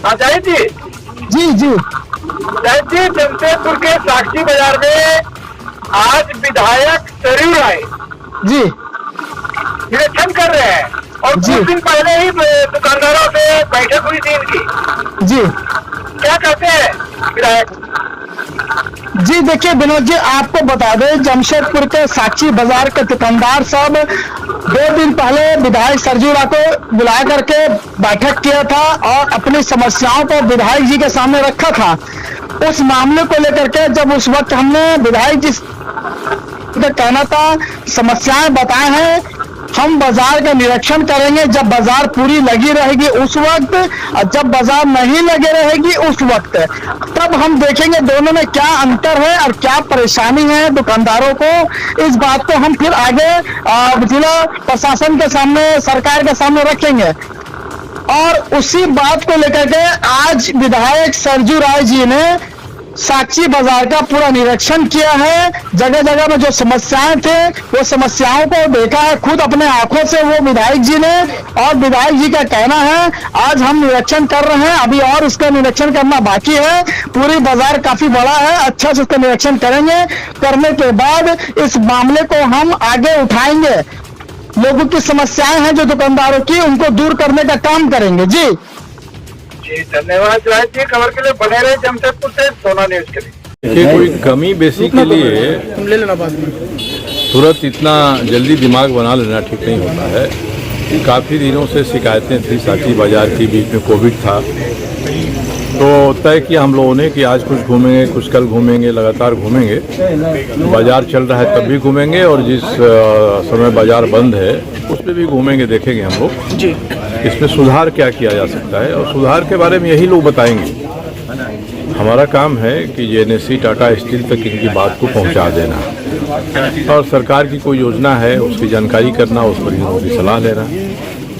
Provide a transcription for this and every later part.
जाहिद जी। जी जी जाहिद जी, जमशेदपुर के साक्षी बाजार में आज विधायक सरयू राय जी निरीक्षण कर रहे हैं और जी। कुछ दिन पहले ही दुकानदारों से बैठक हुई थी इनकी। जी क्या कहते हैं विधायक? जी देखिए विनोद जी, आपको बता दें जमशेदपुर के साक्षी बाजार के दुकानदार सब 2 दिन पहले विधायक सरयू राय को बुला करके बैठक किया था और अपनी समस्याओं को विधायक जी के सामने रखा था। उस मामले को लेकर के जब उस वक्त हमने विधायक जी का कहना था, समस्याएं बताए हैं, हम बाजार का निरीक्षण करेंगे जब बाजार पूरी लगी रहेगी उस वक्त, और जब बाजार नहीं लगी रहेगी उस वक्त, तब हम देखेंगे दोनों में क्या अंतर है और क्या परेशानी है दुकानदारों को। इस बात को हम फिर आगे जिला प्रशासन के सामने, सरकार के सामने रखेंगे। और उसी बात को लेकर के आज विधायक सरयू राय जी ने साक्षी बाजार का पूरा निरीक्षण किया है। जगह जगह में जो समस्याएं थे वो समस्याओं को देखा है खुद अपने आंखों से वो विधायक जी ने, और विधायक जी का कहना है आज हम निरीक्षण कर रहे हैं, अभी और उसका निरीक्षण करना बाकी है। पूरी बाजार काफी बड़ा है, अच्छा से उसका निरीक्षण करेंगे। करने के बाद इस मामले को हम आगे उठाएंगे, लोगों की समस्याएं हैं जो दुकानदारों की, उनको दूर करने का काम करेंगे। जी जी धन्यवाद जाहिद जी, खबर के लिए बने रहे जमशेदपुर से सोना न्यूज के लिए। कि कोई कमी बेसी के लिए तुरंत इतना जल्दी दिमाग बना लेना ठीक नहीं होता है। काफ़ी दिनों से शिकायतें थी साक्षी बाजार की, बीच में कोविड था, तो तय किया हम लोगों ने कि आज कुछ घूमेंगे, कुछ कल घूमेंगे, लगातार घूमेंगे। बाजार चल रहा है तब भी घूमेंगे और जिस समय बाजार बंद है उस पर भी घूमेंगे, देखेंगे हम लोग जी इसमें सुधार क्या किया जा सकता है, और सुधार के बारे में यही लोग बताएंगे। हमारा काम है कि जेएनएससी, टाटा स्टील तक इनकी बात को पहुंचा देना, और सरकार की कोई योजना है उसकी जानकारी करना, उस पर इनकी सलाह लेना।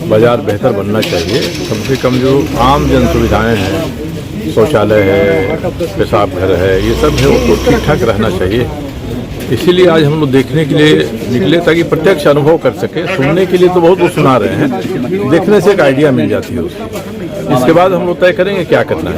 बाजार बेहतर बनना चाहिए, कम से कम जो आम जन सुविधाएँ हैं, शौचालय है, पेशाब घर है, ये सब है, उसको ठीक ठाक रहना चाहिए। इसीलिए आज हम लोग देखने के लिए निकले ताकि प्रत्यक्ष अनुभव कर सके। सुनने के लिए तो बहुत कुछ सुना रहे हैं, देखने से एक आइडिया मिल जाती है उसकी। इसके बाद हम लोग तय करेंगे क्या करना है।